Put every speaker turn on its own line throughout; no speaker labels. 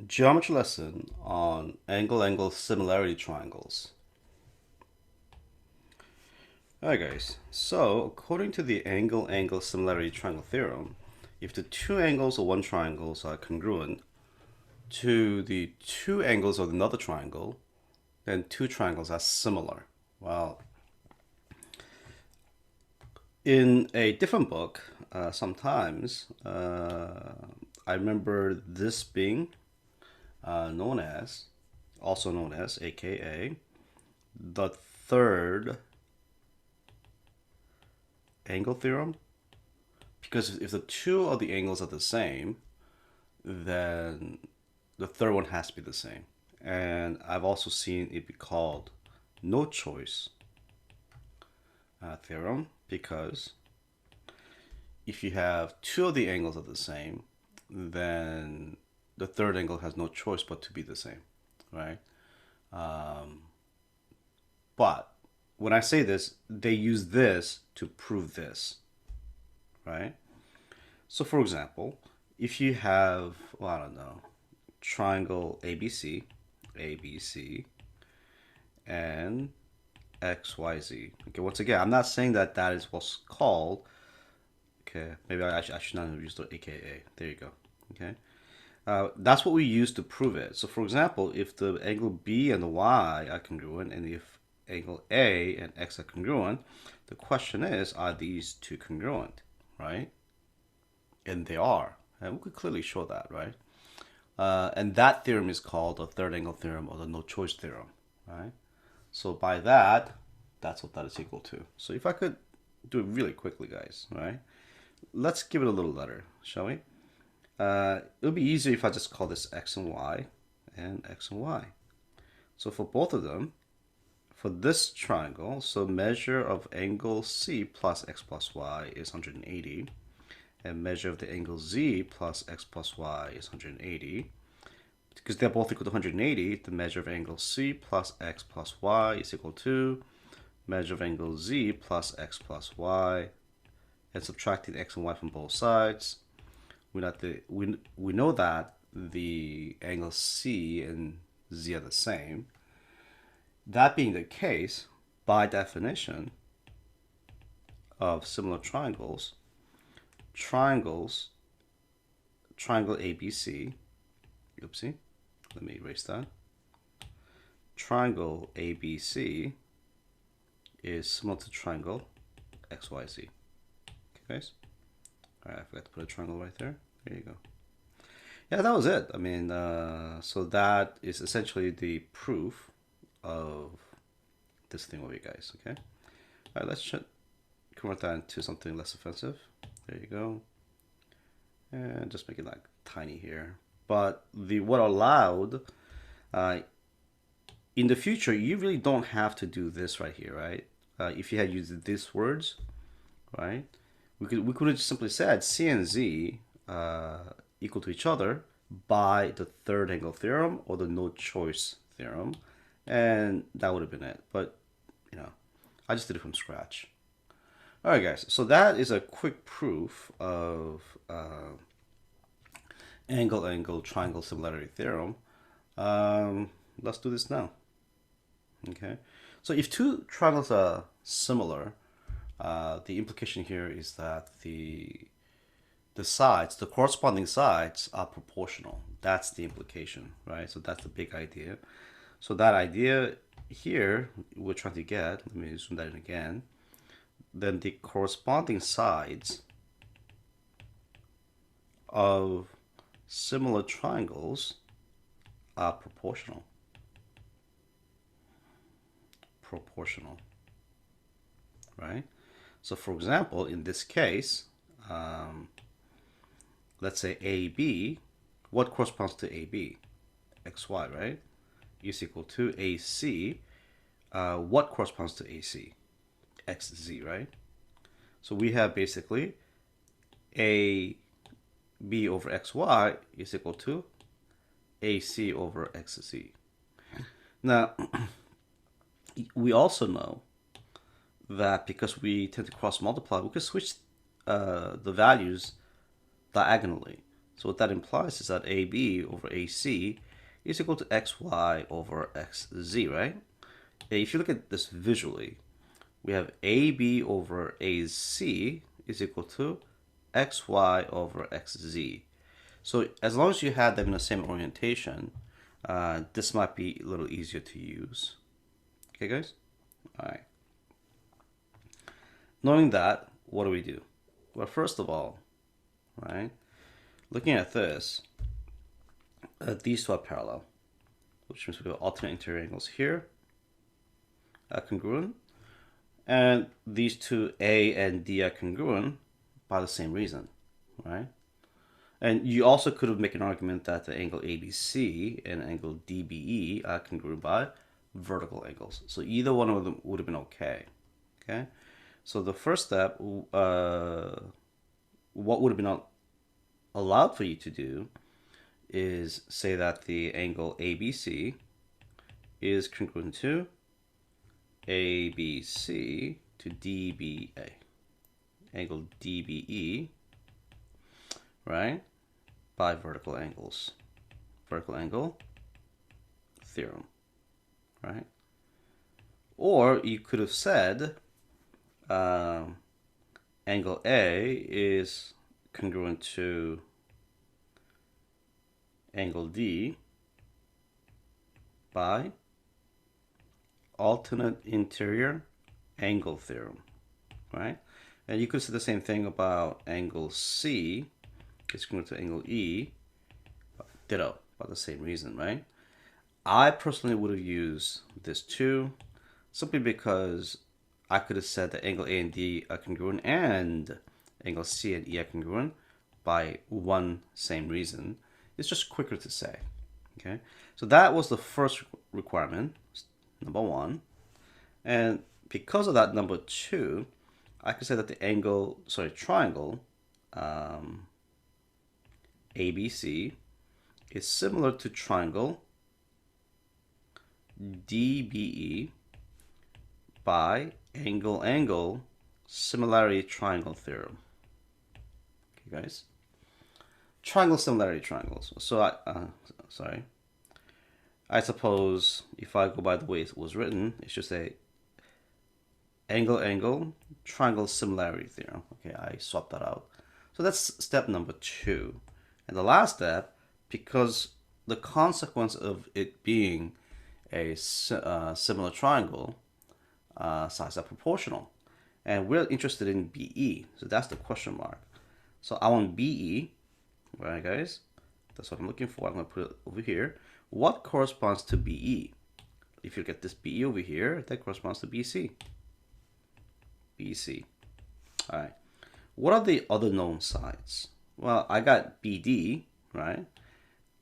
Geometry lesson on angle-angle similarity triangles. Alright guys, so according to the angle-angle similarity triangle theorem, if the two angles of one triangle are congruent to the two angles of another triangle, then two triangles are similar. Well, in a different book, sometimes I remember this being also known as, aka, the third angle theorem. Because if the two of the angles are the same, then the third one has to be the same. And I've also seen it be called no choice theorem, because if you have two of the angles are the same, then the third angle has no choice but to be the same, right? But when I say this, they use this to prove this, right? So for example, if you have, well, I don't know, triangle ABC, and XYZ. Okay, once again, I'm not saying that that is what's called. Okay, maybe I should not have used the AKA. There you go. Okay. That's what we use to prove it. So for example, if the angle B and the Y are congruent, and if angle A and X are congruent, the question is, are these two congruent, right? And they are. And we could clearly show that, right? And that theorem is called the third angle theorem, or the no choice theorem, right? So by that, that's what that is equal to. So if I could do it really quickly, guys, right? Let's give it a little letter, shall we? It would be easier if I just call this X and Y and X and Y. So for both of them, for this triangle, so measure of angle C plus X plus Y is 180, and measure of the angle Z plus X plus Y is 180. Because they're both equal to 180, the measure of angle C plus X plus Y is equal to measure of angle Z plus X plus Y, and subtracting X and Y from both sides. We know that the angle C and Z are the same. That being the case, by definition of similar triangles, triangle ABC, oopsie, let me erase that. Triangle ABC is similar to triangle XYZ. Okay, guys? Alright, I forgot to put a triangle right there. There you go. Yeah, that was it. I mean, so that is essentially the proof of this thing over here, guys. Okay. All right, let's convert that into something less offensive. There you go. And just make it like tiny here. But the what allowed, in the future, you really don't have to do this right here, right? If you had used these words, right? We could have just simply said C and Z equal to each other by the third angle theorem or the no choice theorem, and that would have been it. But you know, I just did it from scratch. All right, guys. So that is a quick proof of angle-angle triangle similarity theorem. Let's do this now. Okay. So if two triangles are similar, the implication here is that the sides, the corresponding sides, are proportional. That's the implication, right? So that's the big idea. So that idea here we're trying to get, let me zoom that in again, then the corresponding sides of similar triangles are proportional. Proportional, right? So for example, in this case, let's say AB, what corresponds to AB? XY, right? Is equal to AC. What corresponds to AC? XZ, right? So we have basically AB over XY is equal to AC over XZ. Now, we also know that because we tend to cross multiply, we can switch the values diagonally. So what that implies is that AB over AC is equal to XY over XZ, right? And if you look at this visually, we have AB over AC is equal to XY over XZ. So as long as you have them in the same orientation, this might be a little easier to use. Okay, guys? All right. Knowing that, what do we do? Well, first of all, right, looking at this, these two are parallel, which means we have alternate interior angles here, congruent, and these two A and D are congruent by the same reason, right? And you also could have made an argument that the angle ABC and angle DBE are congruent by vertical angles. So either one of them would have been okay. Okay. So the first step, what would have been allowed for you to do is say that the angle ABC is congruent to ABC to DBA. Angle DBE, right, by vertical angles. Vertical angle theorem, right? Or you could have said angle A is congruent to angle D by alternate interior angle theorem, right? And you could say the same thing about angle C is congruent to angle E, ditto, by the same reason, right? I personally would have used this too, simply because I could have said that angle A and D are congruent and angle C and E are congruent by one same reason. It's just quicker to say, okay? So that was the first requirement, number one. And because of that, number two, I could say that the triangle ABC is similar to triangle DBE by angle similarity triangle theorem. Okay, guys. Triangle similarity triangles. So I suppose if I go by the way it was written, it should say angle triangle similarity theorem. Okay, I swapped that out. So that's step number two. And the last step, because the consequence of it being a similar triangle, sides are proportional. And we're interested in BE, so that's the question mark. So I want BE, right, guys? That's what I'm looking for. I'm going to put it over here. What corresponds to BE? If you look at this BE over here, that corresponds to BC. BC. All right. What are the other known sides? Well, I got BD, right?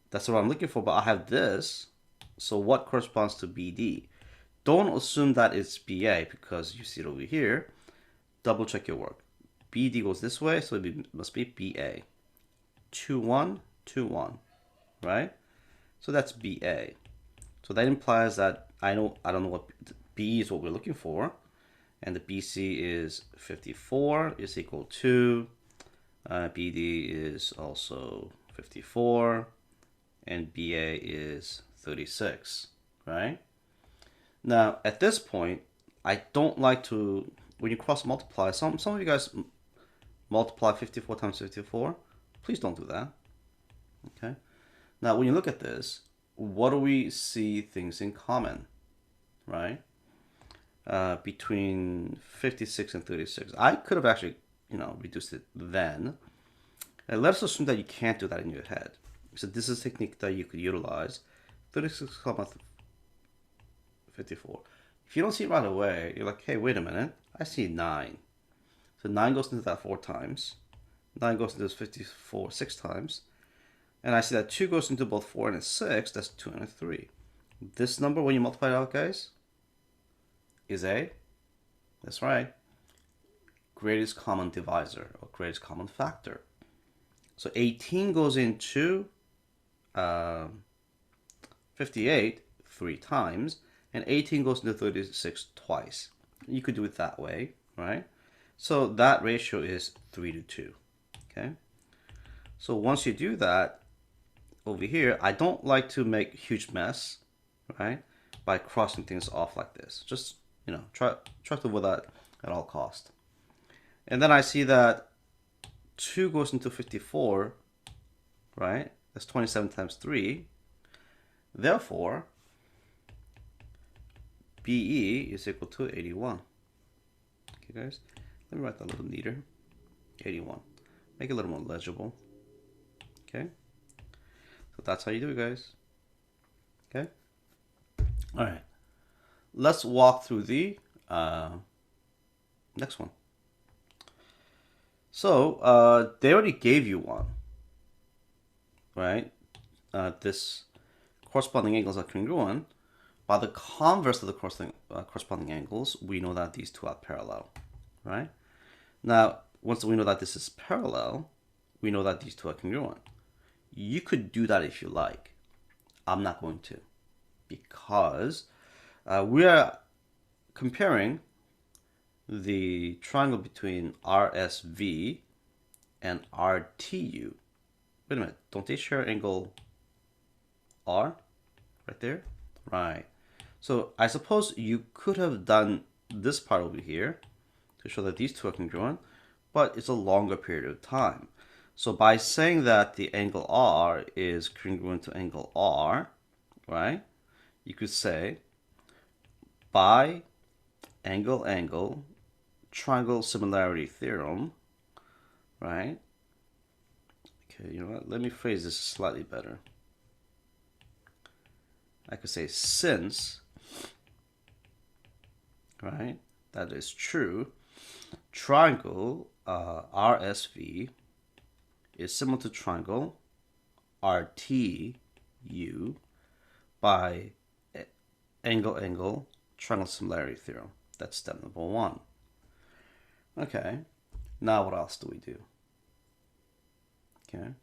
That's what I'm looking for, but I have this. So what corresponds to BD? Don't assume that it's BA because you see it over here. Double check your work. BD goes this way, so it must be BA. 2, 1, 2, 1, right? So that's BA. So that implies that I don't know what B is what we're looking for. And the BC is 54 is equal to BD is also 54 and BA is 36, right? Now, at this point, I don't like to, when you cross multiply, some of you guys multiply 54 times 54. Please don't do that, okay? Now, when you look at this, what do we see things in common, right? Between 56 and 36. I could have actually, reduced it then. And let's assume that you can't do that in your head. So this is a technique that you could utilize. 36, 54. If you don't see it right away, you're like, hey, wait a minute. I see 9. So 9 goes into that 4 times. 9 goes into this 54 6 times. And I see that 2 goes into both 4 and 6. That's 2 and 3. This number, when you multiply it out, guys, is that's right, greatest common divisor or greatest common factor. So 18 goes into 58 3 times, and 18 goes into 36 twice. You could do it that way, right? So that ratio is 3 to 2, okay? So once you do that over here, I don't like to make a huge mess, right? By crossing things off like this. Just, try to avoid that at all cost. And then I see that 2 goes into 54, right? That's 27 times 3. Therefore, BE is equal to 81. Okay, guys? Let me write that a little neater. 81. Make it a little more legible. Okay? So that's how you do it, guys. Okay? All right. Let's walk through the next one. So they already gave you one, right? This corresponding angles are congruent. By the converse of the corresponding angles, we know that these two are parallel, right? Now, once we know that this is parallel, we know that these two are congruent. You could do that if you like. I'm not going to, because we are comparing the triangle between RSV and RTU. Wait a minute, don't they share angle R right there? Right. So I suppose you could have done this part over here to show that these two are congruent, but it's a longer period of time. So by saying that the angle R is congruent to angle R, right, you could say by angle triangle similarity theorem, right? Okay, you know what? Let me phrase this slightly better. I could say since, right, that is true, triangle RSV is similar to triangle RTU by angle triangle similarity theorem. That's step number 1. Okay, now what else do we do? Okay,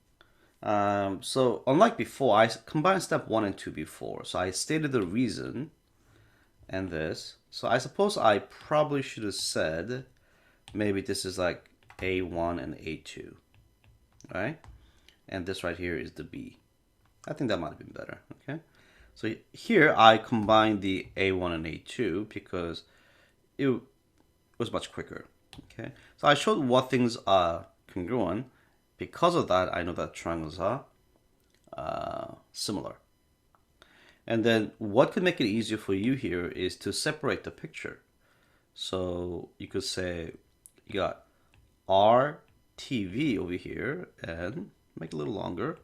so unlike before, I combined step 1 and 2 before. So I stated the reason and this. So I suppose I probably should have said maybe this is like A1 and A2, right? And this right here is the B. I think that might have been better, okay? So here I combined the A1 and A2 because it was much quicker, okay? So I showed what things are congruent. Because of that, I know that triangles are similar. And then what could make it easier for you here is to separate the picture. So you could say you got RTV over here and make it a little longer.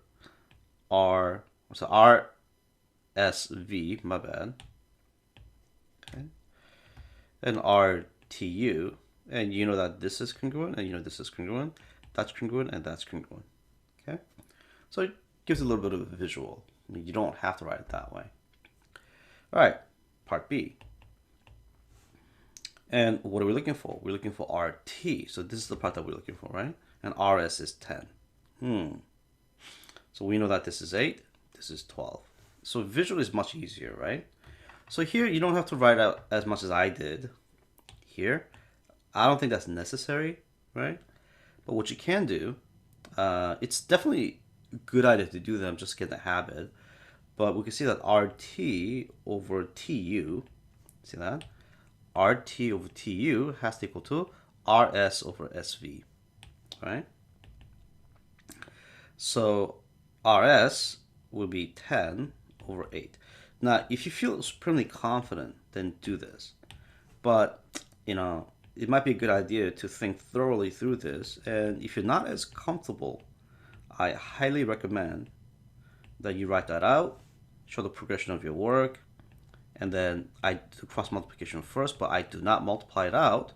RSV, my bad. Okay. And RTU. And you know that this is congruent and you know this is congruent. That's congruent and that's congruent. Okay. So it gives a little bit of a visual. I mean, you don't have to write it that way. All right, part B. And what are we looking for? We're looking for RT. So this is the part that we're looking for, right? And RS is 10. So we know that this is 8, this is 12. So visual is much easier, right? So here you don't have to write out as much as I did here. I don't think that's necessary, right? But what you can do, it's definitely a good idea to do them, just get the habit. But we can see that RT over TU, see that? RT over TU has to equal to RS over SV, right? So RS will be 10 over 8. Now, if you feel supremely confident, then do this. But, it might be a good idea to think thoroughly through this. And if you're not as comfortable, I highly recommend that you write that out, show the progression of your work, and then I do cross multiplication first, but I do not multiply it out.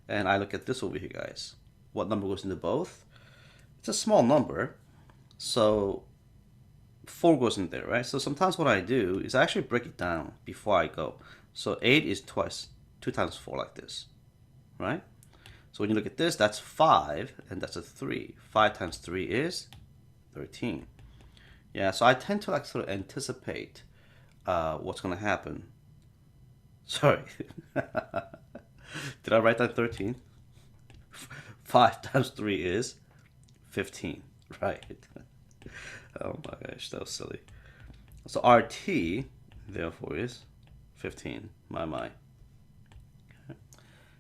And I look at this over here, guys. What number goes into both? It's a small number, so 4 goes in there, right? So sometimes what I do is I actually break it down before I go. So 8 is 2 times 4 like this, right? So when you look at this, that's 5, and that's a 3. 5 times 3 is 13. Yeah, so I tend to like sort of anticipate what's going to happen. Sorry. Did I write down 13? 5 times 3 is 15. Right. Oh my gosh, that was silly. So RT, therefore, is 15. My.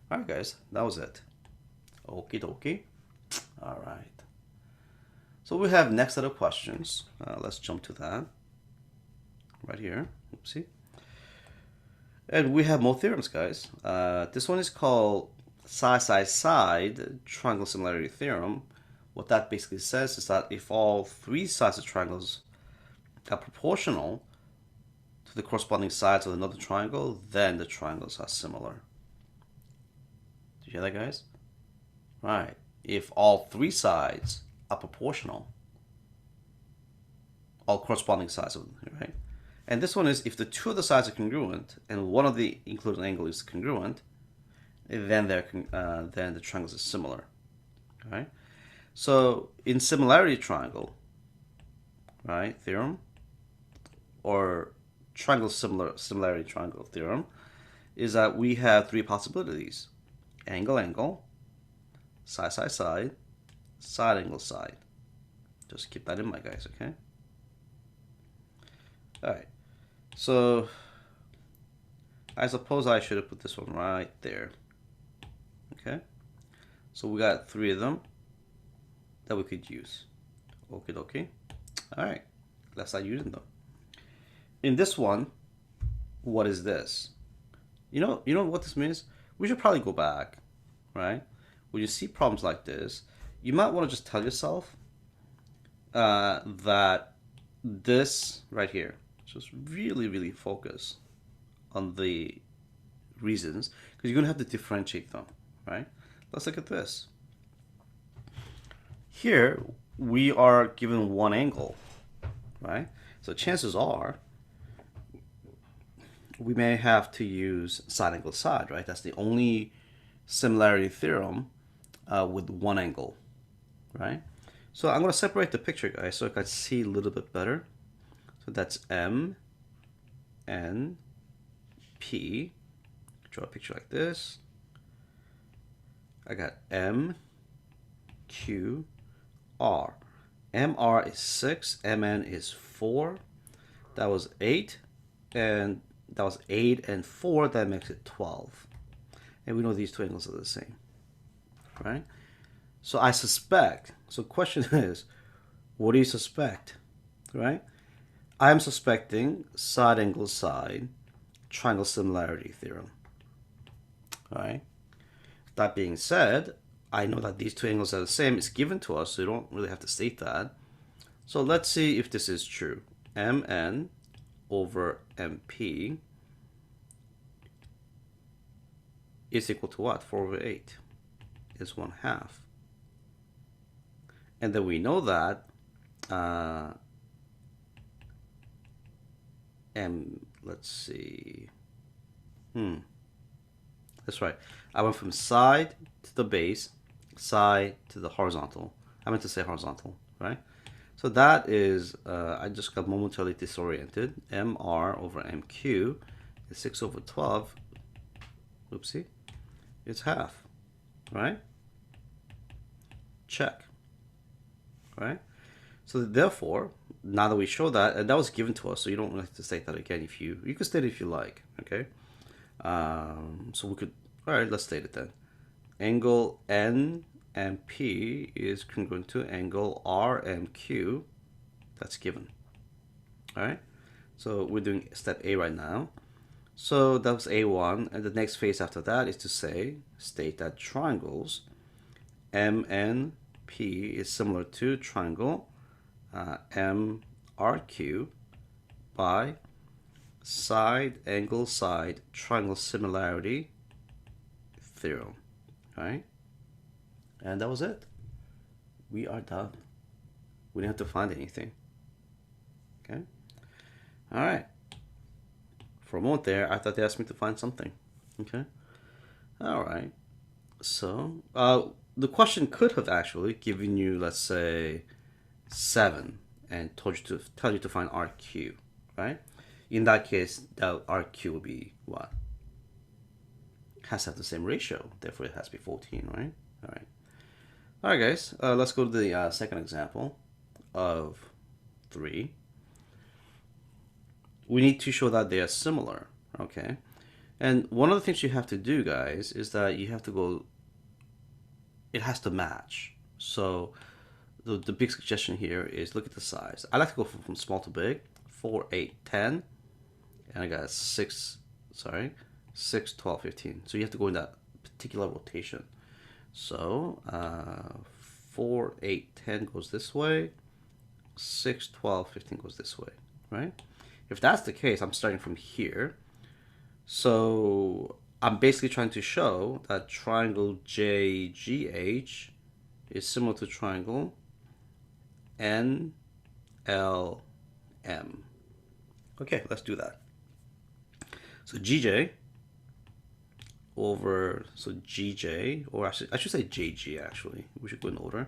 All right, guys, that was it. Okie dokie. All right. So we have next set of questions. Let's jump to that right here. Oopsie. And we have more theorems, guys. This one is called side-side-side triangle similarity theorem. What that basically says is that if all three sides of triangles are proportional to the corresponding sides of another triangle, then the triangles are similar. Did you hear that, guys? Right. If all three sides are proportional, all corresponding sides of them, right? And this one is if the two of the sides are congruent and one of the included angle is congruent, then then the triangles are similar. Right? So in similarity triangle, right, theorem, or similarity triangle theorem, is that we have three possibilities: angle, side, side angle, side. Just keep that in mind, guys. Okay. All right. So I suppose I should have put this one right there. Okay. So we got three of them that we could use. Okie dokie. All right. Let's start using them. In this one, what is this? You know what this means? We should probably go back, right? When you see problems like this, you might want to just tell yourself that this right here, just really focus on the reasons, because you're going to have to differentiate them, right? Let's look at this. Here, we are given one angle, right? So chances are we may have to use side angle side, right? That's the only similarity theorem with one angle, right? So I'm going to separate the picture, guys, so I can see a little bit better. So that's M, N, P. Draw a picture like this. I got M, Q, R. MR is 6, MN is 4. That was 8, and that was 8 and 4. That makes it 12. And we know these two angles are the same, right? So I suspect, so question is, what do you suspect, right? I'm suspecting side angle side triangle similarity theorem, all right? That being said, I know that these two angles are the same. It's given to us, so you don't really have to state that. So let's see if this is true. MN over MP is equal to what? 4 over 8 is 1/2. And then we know that let's see. That's right. I went from side to the base, side to the horizontal. I meant to say horizontal, right? So that is, I just got momentarily disoriented. MR over MQ is 6 over 12. Oopsie. It's half, right? Check, right? So therefore, now that we show that, and that was given to us, so you don't have to state that again. If you can state it if you like, okay? So we could, all right, let's state it then. Angle NMP is congruent to angle RMQ. That's given. All right. So we're doing step A right now. So that was A1, and the next phase after that is to state that triangles MNP is similar to triangle MRQ by side angle side triangle similarity theorem. All right, and that was it. We are done. We didn't have to find anything. Okay. All right. For a moment there, I thought they asked me to find something. Okay. All right. So the question could have actually given you, let's say, 7 and tell you to find RQ, right? In that case, that RQ would be what? Has to have the same ratio, therefore it has to be 14, right? All right. All right, guys, let's go to the second example of 3. We need to show that they are similar, okay? And one of the things you have to do, guys, is that you have to go, it has to match. So the big suggestion here is look at the size. I like to go from small to big, 4, 8, 10, and I got 6, sorry, 6, 12, 15. So you have to go in that particular rotation. So 4, 8, 10 goes this way, 6, 12, 15 goes this way, right? If that's the case, I'm starting from here. So I'm basically trying to show that triangle JGH is similar to triangle NLM. Okay, let's do that. So GJ over, so GJ, or I should say JG actually. We should go in order.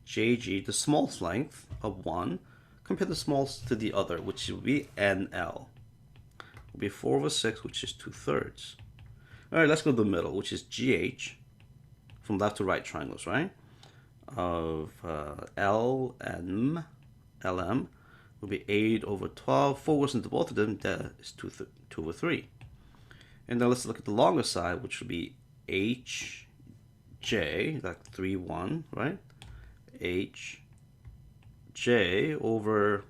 JG, the smallest length of one, compare the smallest to the other, which will be NL. Will be 4 over 6, which is 2/3. All right, let's go to the middle, which is GH, from left to right triangles, right? Of LM will be 8 over 12. 4 goes into both of them, that is 2 over 3. And then let's look at the longer side, which will be HJ, like 3, 1, right? HJ over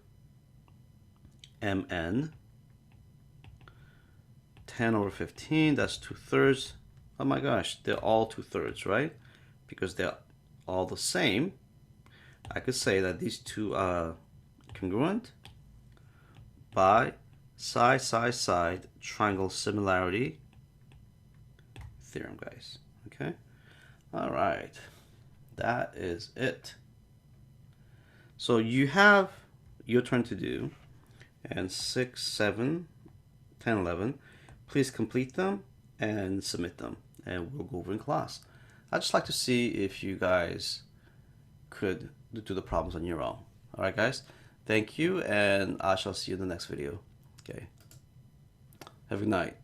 MN, 10 over 15, that's 2/3. Oh my gosh, they're all 2/3, right? Because they're all the same, I could say that these two are congruent by side triangle similarity theorem, guys. Okay, all right, that is it. So you have your turn to do, and 6, 7, 10, 11, please complete them and submit them, and we'll go over in class. I'd just like to see if you guys could do the problems on your own. All right, guys, thank you, and I shall see you in the next video. Okay, have a good night.